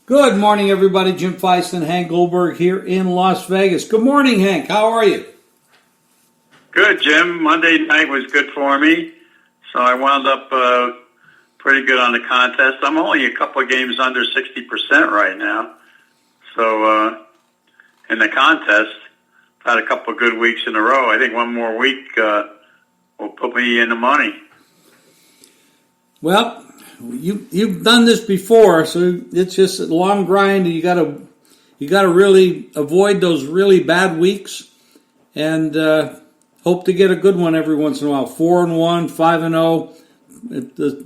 Good morning, everybody. Jim Feist and Hank Goldberg here in Las Vegas. Good morning, Hank. How are you? Good, Jim. Monday night was good for me, so I wound up pretty good on the contest. I'm only a couple of games under 60% right now. So in the contest, had a couple of good weeks in a row. I think one more week will put me in the money. Well, you've done this before, so it's just a long grind. You gotta really avoid those really bad weeks, and hope to get a good one every once in a while. 4-1, 5-0.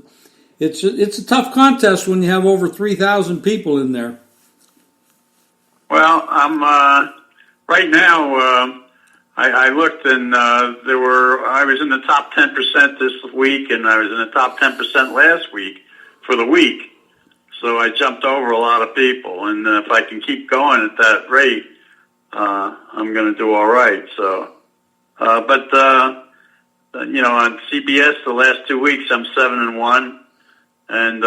It's a tough contest when you have over 3,000 people in there. Well, I'm right now. I looked, and I was in the top 10% this week, and I was in the top 10% last week for the week. So I jumped over a lot of people, and if I can keep going at that rate, I'm going to do all right. So, but on CBS the last 2 weeks I'm 7-1, and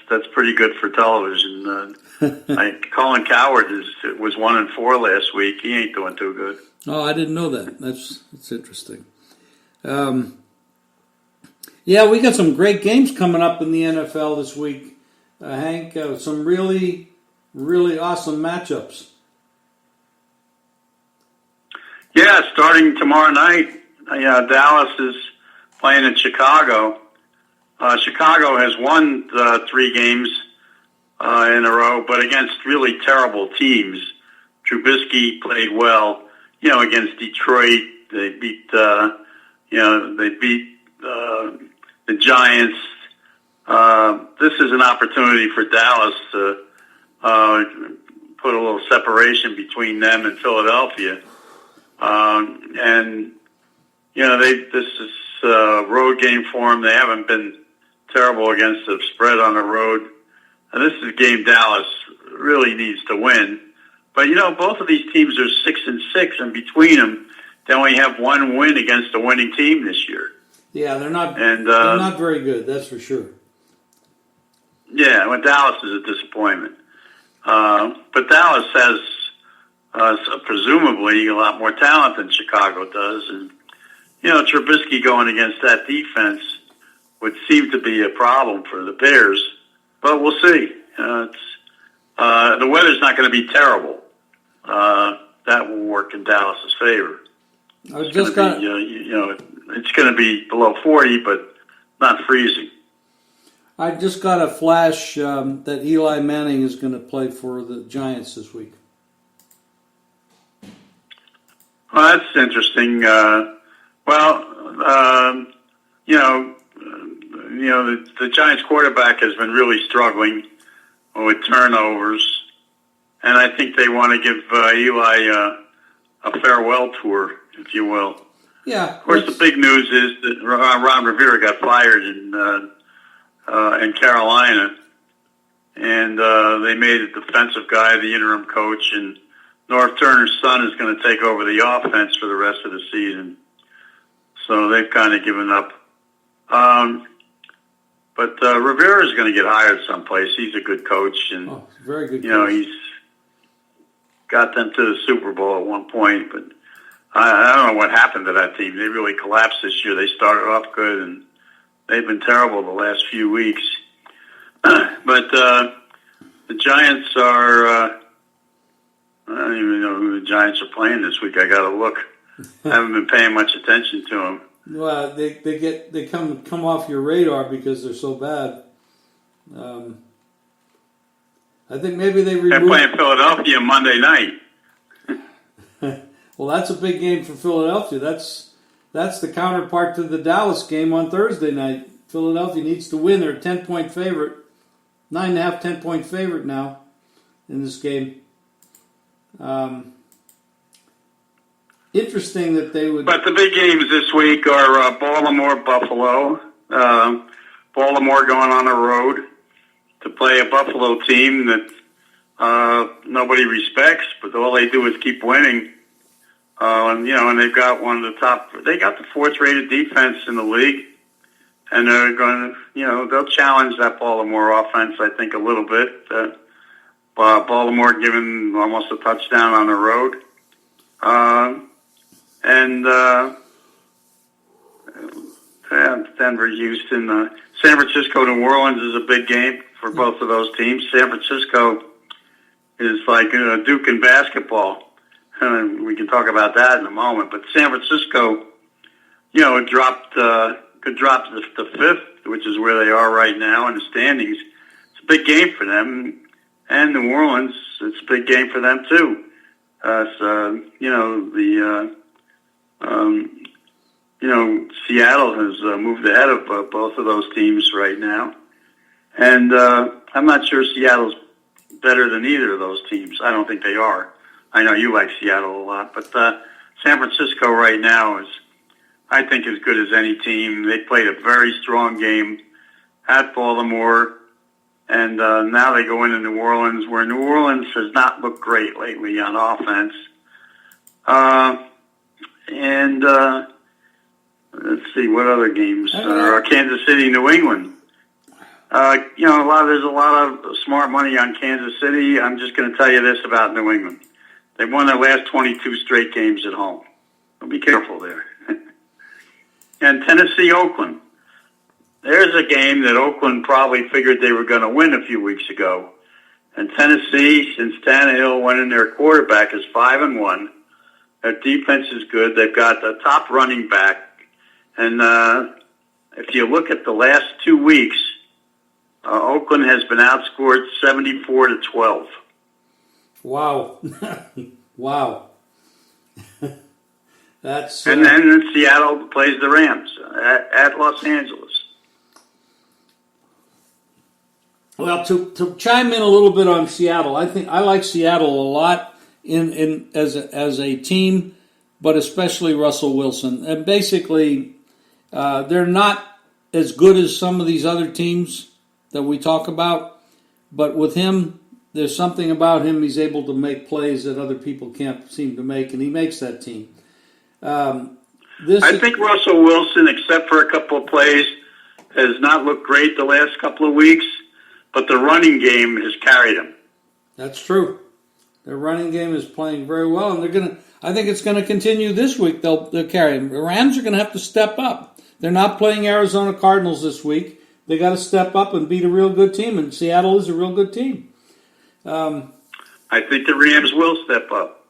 that's pretty good for television. Colin Coward was 1-4 last week. He ain't doing too good. Oh, I didn't know that. That's interesting. Yeah, we got some great games coming up in the NFL this week, Hank. Some really, really awesome matchups. Yeah, starting tomorrow night, Dallas is playing in Chicago. Chicago has won 3 games in a row, but against really terrible teams. Trubisky played well, against Detroit. They beat, the Giants. This is an opportunity for Dallas to put a little separation between them and Philadelphia. This is a road game for them. They haven't been terrible against the spread on the road. And this is a game Dallas really needs to win. But, both of these teams are 6-6, and between them, they only have one win against a winning team this year. Yeah, they're not very good, that's for sure. Yeah, well, Dallas is a disappointment. But Dallas has presumably a lot more talent than Chicago does. And, Trubisky going against that defense would seem to be a problem for the Bears. But we'll see. The weather's not going to be terrible. That will work in Dallas's favor. It's going to be below 40, but not freezing. I just got a flash that Eli Manning is going to play for the Giants this week. Well, that's interesting. The Giants quarterback has been really struggling with turnovers, and I think they want to give Eli a farewell tour, if you will. Yeah. Of course, the big news is that Ron Rivera got fired in Carolina, and they made a defensive guy the interim coach, and North Turner's son is going to take over the offense for the rest of the season. So they've kind of given up. But Rivera is going to get hired someplace. He's a good coach, and very good coach. He's got them to the Super Bowl at one point. But I don't know what happened to that team. They really collapsed this year. They started off good, and they've been terrible the last few weeks. But the Giants are. I don't even know who the Giants are playing this week. I got to look. I haven't been paying much attention to them. Well, they come off your radar because they're so bad. I think maybe they removed. They're playing Philadelphia Monday night. Well, that's a big game for Philadelphia. That's the counterpart to the Dallas game on Thursday night. Philadelphia needs to win. They're a 10-point favorite, 9.5, 10-point favorite now in this game. Interesting that they would. But the big games this week are Baltimore, Buffalo. Baltimore going on the road to play a Buffalo team that nobody respects, but all they do is keep winning. And they've got one of the top. They got the 4th rated defense in the league, and they're going to, they'll challenge that Baltimore offense, I think, a little bit. Baltimore given almost a touchdown on the road. Denver, Houston, San Francisco, New Orleans is a big game for both of those teams. San Francisco is like Duke in basketball. We can talk about that in a moment. But San Francisco, it could drop to the fifth, which is where they are right now in the standings. It's a big game for them. And New Orleans, it's a big game for them too. Seattle has moved ahead of both of those teams right now. And I'm not sure Seattle's better than either of those teams. I don't think they are. I know you like Seattle a lot, but San Francisco right now is, I think, as good as any team. They played a very strong game at Baltimore, and now they go into New Orleans, where New Orleans has not looked great lately on offense. Let's see, what other games? Kansas City, New England. There's a lot of smart money on Kansas City. I'm just going to tell you this about New England. They won their last 22 straight games at home. So be careful there. And Tennessee, Oakland. There's a game that Oakland probably figured they were going to win a few weeks ago. And Tennessee, since Tannehill went in, their quarterback is 5-1. Their defense is good. They've got the top running back. And if you look at the last 2 weeks, Oakland has been outscored 74-12. Wow. Wow. That's and then Seattle plays the Rams at Los Angeles. Well, to chime in a little bit on Seattle, I think I like Seattle a lot in as a team, but especially Russell Wilson. And basically, they're not as good as some of these other teams that we talk about, but with him, there's something about him. He's able to make plays that other people can't seem to make, and he makes that team. I think Russell Wilson, except for a couple of plays, has not looked great the last couple of weeks, but the running game has carried him. That's true. Their running game is playing very well, and I think it's going to continue this week. They'll carry him. The Rams are going to have to step up. They're not playing Arizona Cardinals this week. They got to step up and beat a real good team, and Seattle is a real good team. I think the Rams will step up.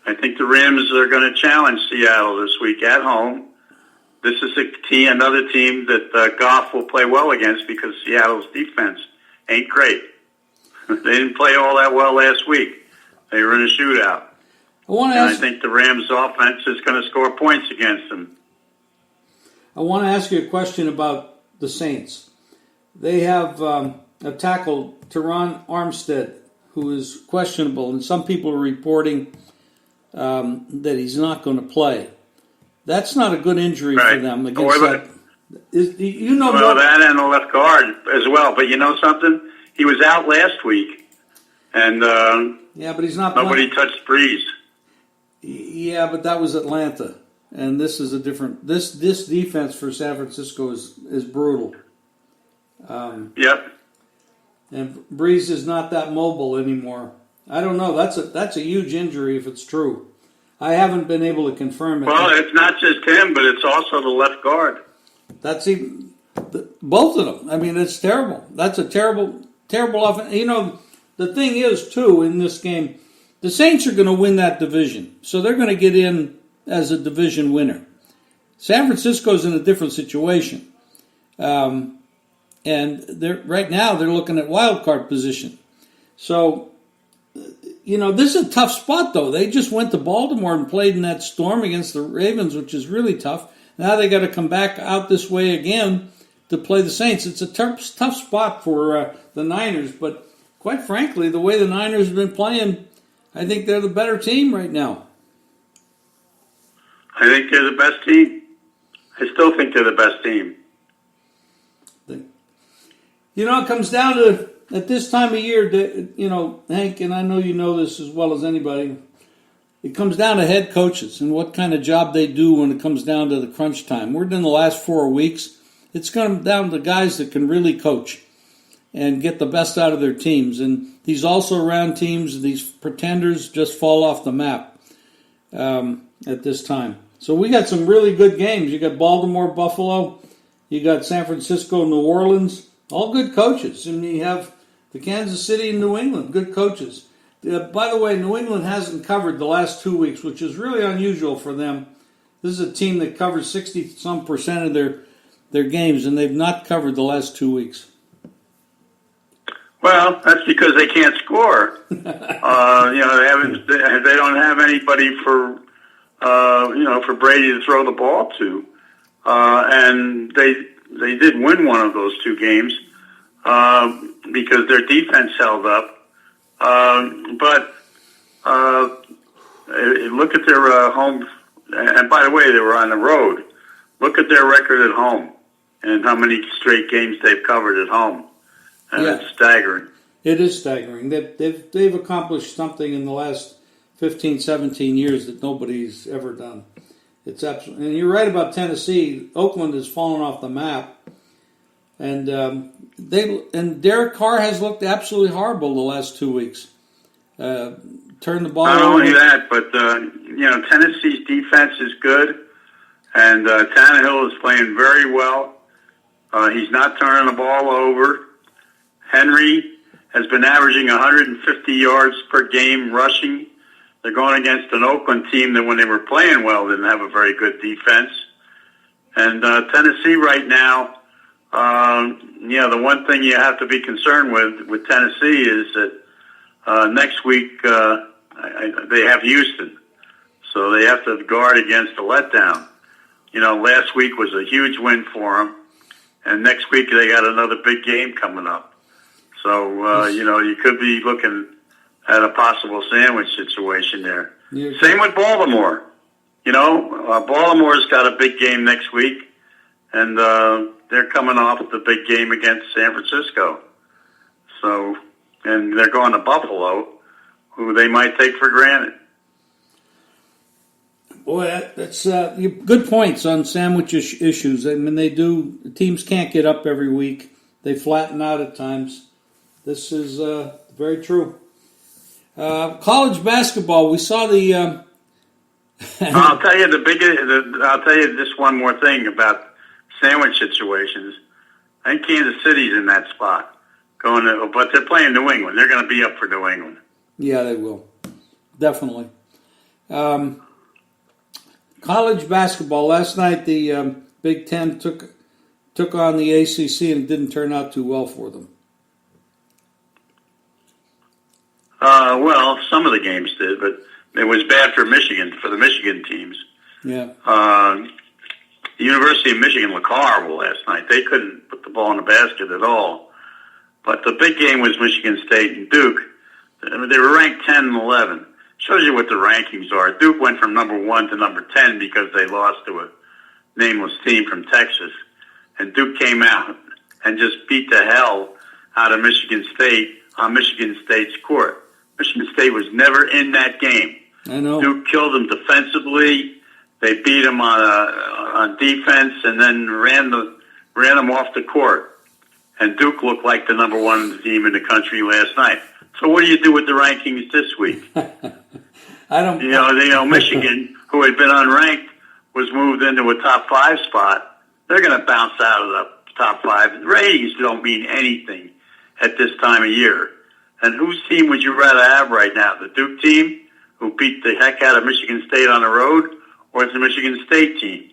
I think the Rams are going to challenge Seattle this week at home. This is another team that Goff will play well against because Seattle's defense ain't great. They didn't play all that well last week. They were in a shootout. I think the Rams' offense is going to score points against them. I want to ask you a question about the Saints. They have a tackle, Teron Armstead, who is questionable, and some people are reporting that he's not going to play. That's not a good injury for them against that. That and the left guard as well. But you know something? He was out last week, and but he's not. Nobody touched Breeze. Yeah, but that was Atlanta, and this is a different. This defense for San Francisco is brutal. Yep. And Breeze is not that mobile anymore. I don't know. That's a huge injury if it's true. I haven't been able to confirm it. Well, it's not just him, but it's also the left guard. That's even both of them. I mean, it's terrible. That's a terrible offense. The thing is, too, in this game, the Saints are going to win that division. So they're going to get in as a division winner. San Francisco's in a different situation. And right now they're looking at wild card position. So, this is a tough spot, though. They just went to Baltimore and played in that storm against the Ravens, which is really tough. Now they got to come back out this way again to play the Saints. It's a tough spot for the Niners, but quite frankly, the way the Niners have been playing, I think they're the better team right now. I think they're the best team. I still think they're the best team. It comes down to, at this time of year, Hank, and I know you know this as well as anybody, it comes down to head coaches and what kind of job they do when it comes down to the crunch time. We're in the last 4 weeks. it's come down to guys that can really coach and get the best out of their teams. And these also-ran teams, these pretenders, just fall off the map at this time. So we got some really good games. You got Baltimore, Buffalo. You got San Francisco, New Orleans. All good coaches. And you have the Kansas City and New England, good coaches. By the way, New England hasn't covered the last 2 weeks, which is really unusual for them. This is a team that covers 60-some% of their games, and they've not covered the last 2 weeks. Well, that's because they can't score. They don't have anybody for Brady to throw the ball to, and they did win one of those 2 games because their defense held up. But look at their home, and by the way, they were on the road. Look at their record at home and how many straight games they've covered at home. And it's staggering. It is staggering. They've accomplished something in the last 15, 17 years that nobody's ever done. It's absolutely, and you're right about Tennessee. Oakland has fallen off the map, and Derek Carr has looked absolutely horrible the last 2 weeks. Turned the ball. Not only that, but Tennessee's defense is good, and Tannehill is playing very well. He's not turning the ball over. Henry has been averaging 150 yards per game rushing. They're going against an Oakland team that, when they were playing well, didn't have a very good defense. And Tennessee right now, the one thing you have to be concerned with Tennessee is that next week they have Houston, so they have to guard against a letdown. Last week was a huge win for them, and next week they got another big game coming up. So, you could be looking at a possible sandwich situation there. Same with Baltimore. Baltimore's got a big game next week, and they're coming off the big game against San Francisco. So, and they're going to Buffalo, who they might take for granted. Boy, that's good points on sandwich issues. I mean, teams can't get up every week. They flatten out at times. This is very true. College basketball, we saw the... I'll tell you just one more thing about sandwich situations. I think Kansas City's in that spot, but they're playing New England. They're going to be up for New England. Yeah, they will. Definitely. College basketball, last night the Big Ten took on the ACC, and it didn't turn out too well for them. Well, some of the games did, but it was bad for the Michigan teams. Yeah. The University of Michigan looked horrible last night. They couldn't put the ball in the basket at all. But the big game was Michigan State and Duke. They were ranked 10 and 11. Shows you what the rankings are. Duke went from number 1 to number 10 because they lost to a nameless team from Texas. And Duke came out and just beat the hell out of Michigan State on Michigan State's court. Michigan State was never in that game. I know. Duke killed them defensively. They beat them on defense, and then ran them off the court. And Duke looked like the number 1 team in the country last night. So what do you do with the rankings this week? I don't. Michigan, who had been unranked, was moved into a top 5 spot. They're going to bounce out of the top 5. Ratings don't mean anything at this time of year. And whose team would you rather have right now? The Duke team, who beat the heck out of Michigan State on the road, or the Michigan State team?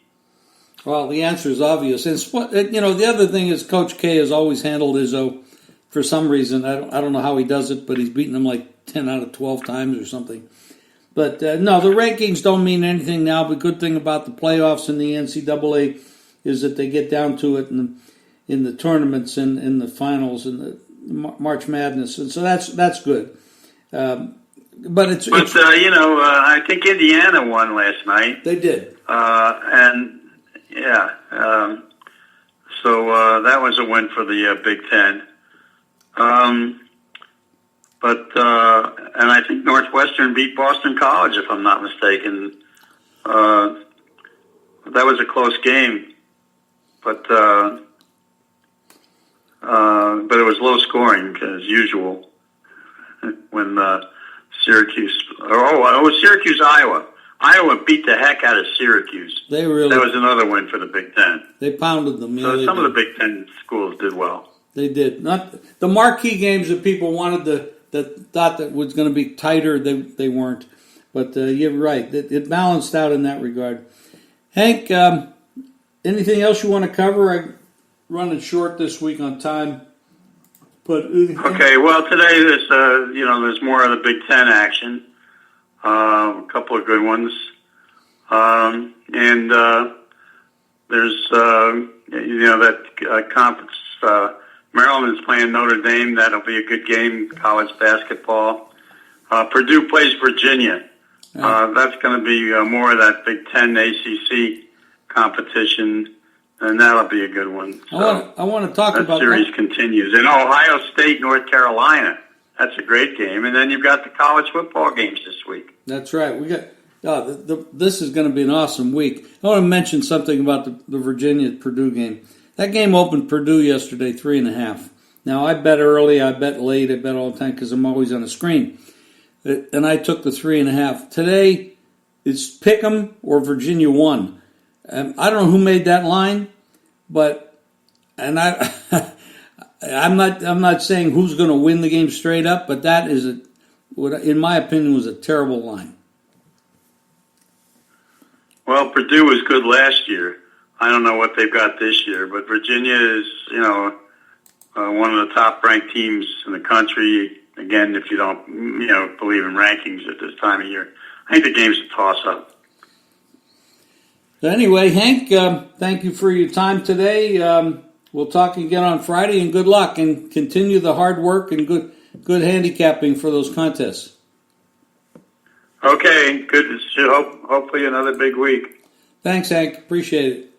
Well, the answer is obvious. And the other thing is Coach K has always handled Izzo for some reason. I don't know how he does it, but he's beaten them like 10 out of 12 times or something. But no, the rankings don't mean anything now. The good thing about the playoffs in the NCAA is that they get down to it in the tournaments and in the finals and the March Madness, and so that's good. But I think Indiana won last night. They did, so that was a win for the Big Ten. And I think Northwestern beat Boston College, if I'm not mistaken. That was a close game, but but it was low scoring as usual. When Syracuse, it was Syracuse, Iowa. Iowa beat the heck out of Syracuse. That was another win for the Big Ten. They pounded them. So some of the Big Ten schools did well. They did. Not the marquee games that people wanted that thought that was going to be tighter. They weren't. But you're right. It balanced out in that regard. Hank, anything else you want to cover? I'm running short this week on time. But okay. Well, today there's more of the Big Ten action. A couple of good ones, and there's that conference. Maryland's playing Notre Dame. That'll be a good game. College basketball. Purdue plays Virginia. That's going to be more of that Big Ten ACC competition, and that'll be a good one. So I want to talk about that series continues. And Ohio State, North Carolina. That's a great game. And then you've got the college football games this week. That's right. We got this is going to be an awesome week. I want to mention something about the Virginia-Purdue game. That game opened Purdue yesterday 3.5. Now, I bet early, I bet late, I bet all the time because I'm always on the screen. And I took the 3.5. Today, it's Pick'em or Virginia 1. I don't know who made that line, but I'm not saying who's going to win the game straight up, but that is what in my opinion was a terrible line. Well, Purdue was good last year. I don't know what they've got this year, but Virginia is, one of the top-ranked teams in the country. Again, if you don't, believe in rankings at this time of year, I think the game's a toss-up. Anyway, Hank, thank you for your time today. We'll talk again on Friday, and good luck, and continue the hard work and good handicapping for those contests. Okay, good. Hopefully another big week. Thanks, Hank. Appreciate it.